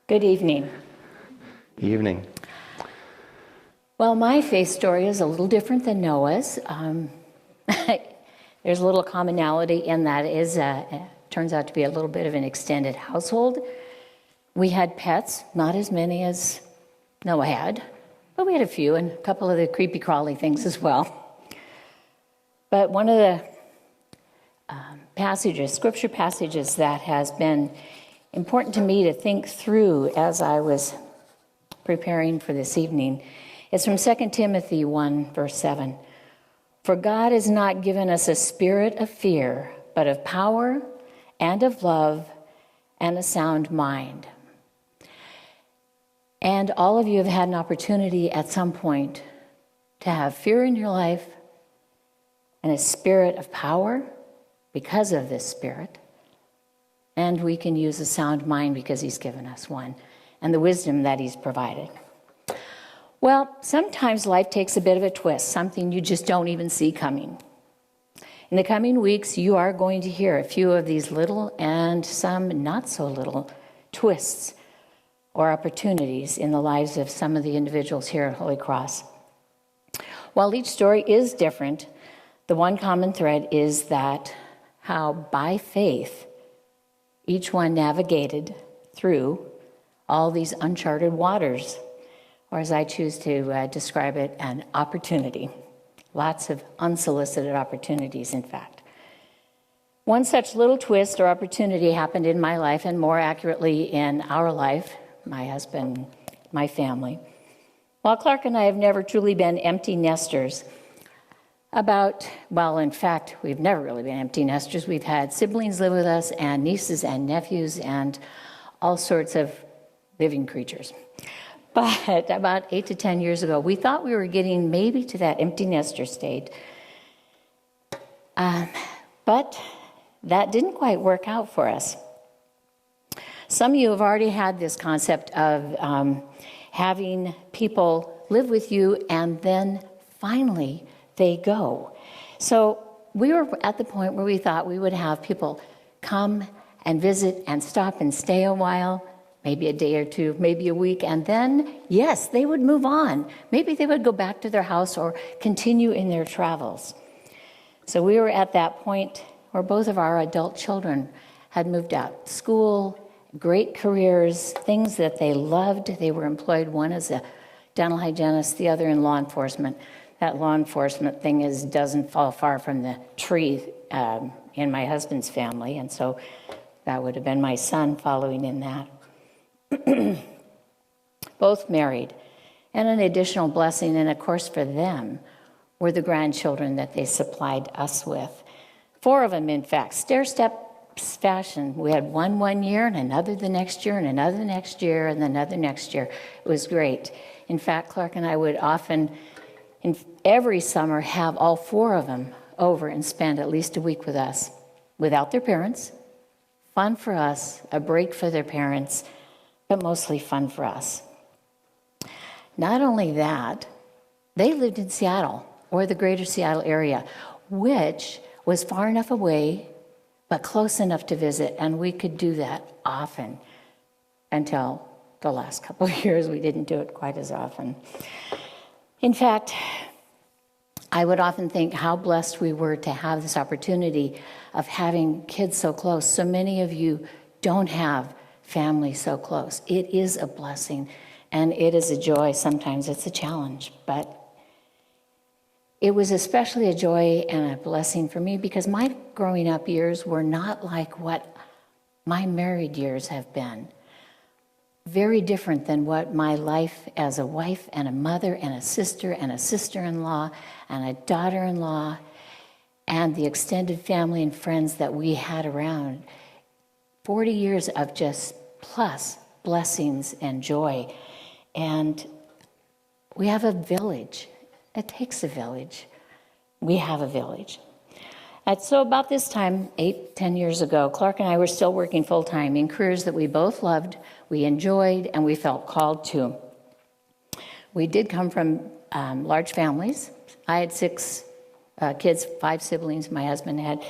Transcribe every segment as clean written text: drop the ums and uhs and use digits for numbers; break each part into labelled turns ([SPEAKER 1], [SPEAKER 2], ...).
[SPEAKER 1] Good evening.
[SPEAKER 2] Evening.
[SPEAKER 1] Well, my faith story is a little different than Noah's. There's a little commonality in that it turns out to be a little bit of an extended household. We had pets, not as many as Noah had, but we had a few and a couple of the creepy crawly things as well. But one of the scripture passages that has been important to me to think through as I was preparing for this evening is from 2 Timothy 1, verse 7. For God has not given us a spirit of fear, but of power and of love and a sound mind. And all of you have had an opportunity at some point to have fear in your life and a spirit of power because of this spirit. And we can use a sound mind because he's given us one, and the wisdom that he's provided. Well, sometimes life takes a bit of a twist, something you just don't even see coming. In the coming weeks, you are going to hear a few of these little and some not so little twists or opportunities in the lives of some of the individuals here at Holy Cross. While each story is different, the one common thread is that how by faith each one navigated through all these uncharted waters, or as I choose to describe it, an opportunity. Lots of unsolicited opportunities, in fact. One such little twist or opportunity happened in my life, and more accurately in our life, my husband, my family. While Clark and I have never truly been empty nesters, in fact, we've never really been empty nesters. We've had siblings live with us and nieces and nephews and all sorts of living creatures. But about 8 to 10 years ago, we thought we were getting maybe to that empty nester state. But that didn't quite work out for us. Some of you have already had this concept of having people live with you and then finally they go. So we were at the point where we thought we would have people come and visit and stop and stay a while, maybe a day or two, maybe a week, and then, yes, they would move on. Maybe they would go back to their house or continue in their travels. So we were at that point where both of our adult children had moved out. School, great careers, things that they loved. They were employed, one as a dental hygienist, the other in law enforcement. That law enforcement thing doesn't fall far from the tree in my husband's family, and so that would have been my son following in that. Both married, and an additional blessing, and of course for them, were the grandchildren that they supplied us with. 4 of them, in fact, stair-step fashion. We had one year, and another the next year, and another the next year, and another next year. It was great. In fact, Clark and I would often, every summer, have all 4 of them over and spend at least a week with us, without their parents. Fun for us, a break for their parents, but mostly fun for us. Not only that, they lived in Seattle, or the greater Seattle area, which was far enough away, but close enough to visit, and we could do that often. Until the last couple of years, we didn't do it quite as often. In fact, I would often think how blessed we were to have this opportunity of having kids so close. So many of you don't have family so close. It is a blessing, and it is a joy. Sometimes it's a challenge, but it was especially a joy and a blessing for me because my growing up years were not like what my married years have been. Very different than what my life as a wife and a mother and a sister-in-law and a daughter-in-law and the extended family and friends that we had around. 40 years of just plus blessings and joy. And we have a village. It takes a village. We have a village. And so about this time, 8-10 years ago, Clark and I were still working full-time in careers that we both loved, we enjoyed, and we felt called to. We did come from large families. I had 6 kids, 5 siblings my husband had.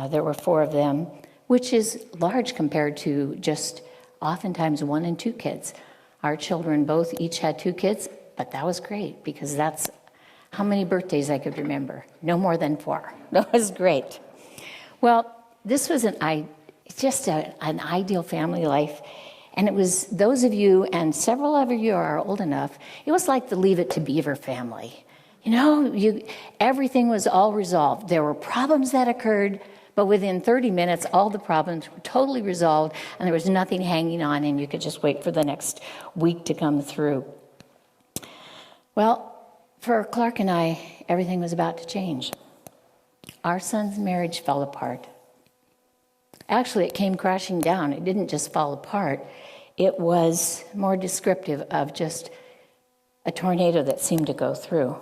[SPEAKER 1] There were 4 of them, which is large compared to just oftentimes 1 and 2 kids. Our children both each had 2 kids, but that was great because that's how many birthdays I could remember. No more than 4. That was great. Well, this was an ideal family life. And it was those of you, and several of you are old enough, it was like the Leave It to Beaver family. Everything was all resolved. There were problems that occurred, but within 30 minutes, all the problems were totally resolved, and there was nothing hanging on, and you could just wait for the next week to come through. Well, for Clark and I, everything was about to change. Our son's marriage fell apart. Actually, it came crashing down. It didn't just fall apart. It was more descriptive of just a tornado that seemed to go through.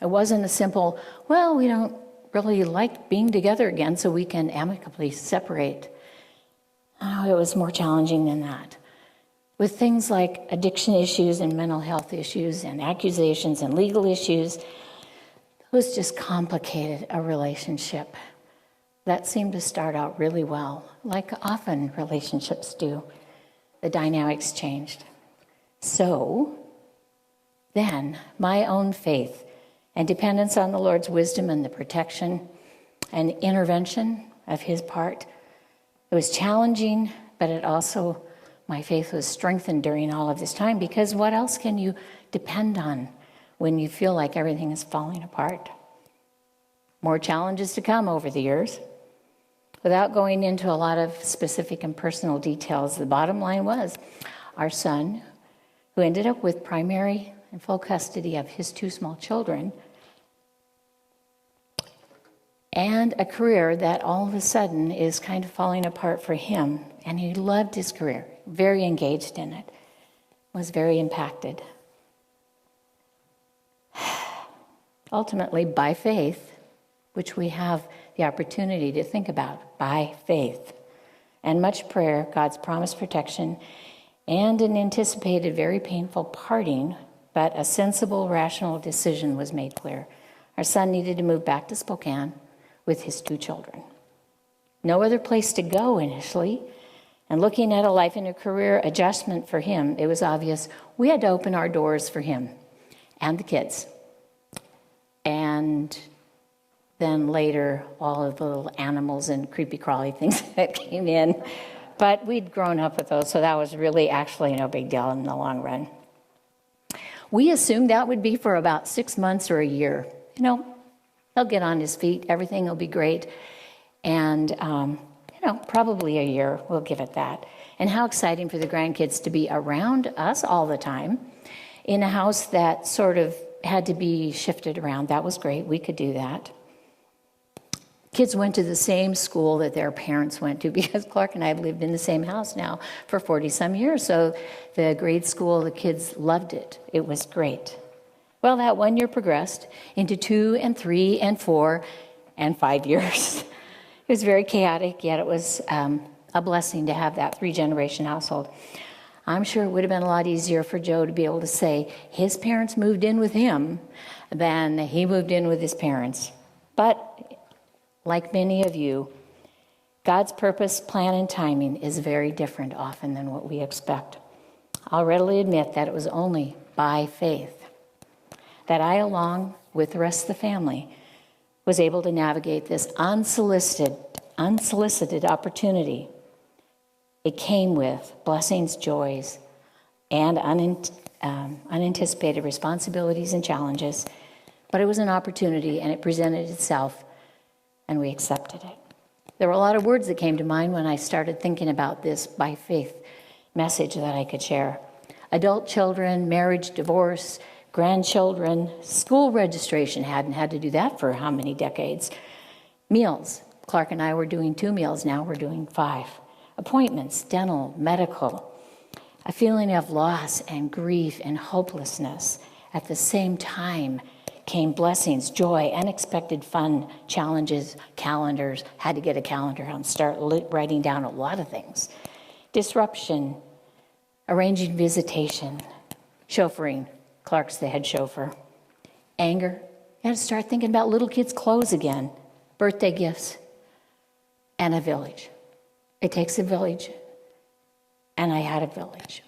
[SPEAKER 1] It wasn't a simple, well, we don't really like being together again, so we can amicably separate. Oh, it was more challenging than that. With things like addiction issues and mental health issues and accusations and legal issues, those just complicated a relationship that seemed to start out really well, like often relationships do. The dynamics changed. So then my own faith and dependence on the Lord's wisdom and the protection and intervention of his part, it was challenging, but it also, my faith was strengthened during all of this time, because what else can you depend on when you feel like everything is falling apart? More challenges to come over the years. Without going into a lot of specific and personal details, the bottom line was our son, who ended up with primary and full custody of his 2 small children, and a career that all of a sudden is kind of falling apart for him. And he loved his career, very engaged in it, was very impacted. Ultimately, by faith, which we have the opportunity to think about, by faith, and much prayer, God's promised protection, and an anticipated very painful parting, but a sensible, rational decision was made clear. Our son needed to move back to Spokane with his 2 children. No other place to go initially, and looking at a life and a career adjustment for him, it was obvious we had to open our doors for him and the kids. And then later, all of the little animals and creepy crawly things that came in. But we'd grown up with those, so that was really actually no big deal in the long run. We assumed that would be for about 6 months or a year. He'll get on his feet, everything will be great. And, probably a year, we'll give it that. And how exciting for the grandkids to be around us all the time in a house that sort of had to be shifted around. That was great, we could do that. Kids went to the same school that their parents went to, because Clark and I have lived in the same house now for 40-some years. So the grade school, the kids loved it. It was great. Well, that 1 year progressed into 2 and 3 and 4 and 5 years. It was very chaotic, yet it was a blessing to have that 3-generation household. I'm sure it would have been a lot easier for Joe to be able to say his parents moved in with him than he moved in with his parents. But like many of you, God's purpose, plan, and timing is very different often than what we expect. I'll readily admit that it was only by faith that I, along with the rest of the family, was able to navigate this unsolicited opportunity. It came with blessings, joys, and unanticipated responsibilities and challenges, but it was an opportunity, and it presented itself, and we accepted it. There were a lot of words that came to mind when I started thinking about this by faith message that I could share. Adult children, marriage, divorce, grandchildren, school registration, hadn't had to do that for how many decades. Meals, Clark and I were doing 2 meals, now we're doing 5. Appointments, dental, medical, a feeling of loss and grief and hopelessness. At the same time came blessings, joy, unexpected fun, challenges, calendars. Had to get a calendar out and start writing down a lot of things. Disruption, arranging visitation, chauffeuring. Clark's the head chauffeur. Anger. You had to start thinking about little kids' clothes again. Birthday gifts. And a village. It takes a village and I had a village.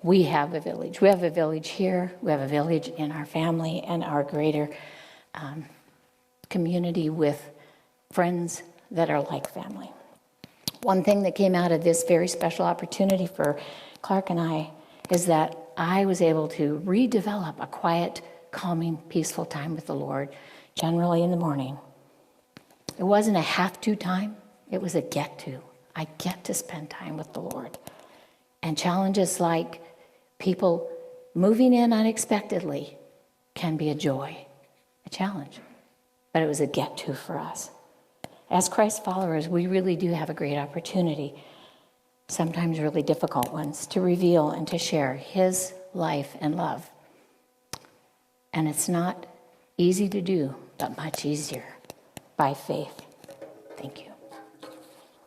[SPEAKER 1] We have a village. We have a village here. We have a village in our family and our greater community with friends that are like family. One thing that came out of this very special opportunity for Clark and I is that I was able to redevelop a quiet, calming, peaceful time with the Lord, generally in the morning. It wasn't a have-to time. It was a get-to. I get to spend time with the Lord. And challenges like people moving in unexpectedly can be a joy, a challenge. But it was a get-to for us. As Christ followers, we really do have a great opportunity, sometimes really difficult ones, to reveal and to share his life and love. And it's not easy to do, but much easier by faith. Thank you.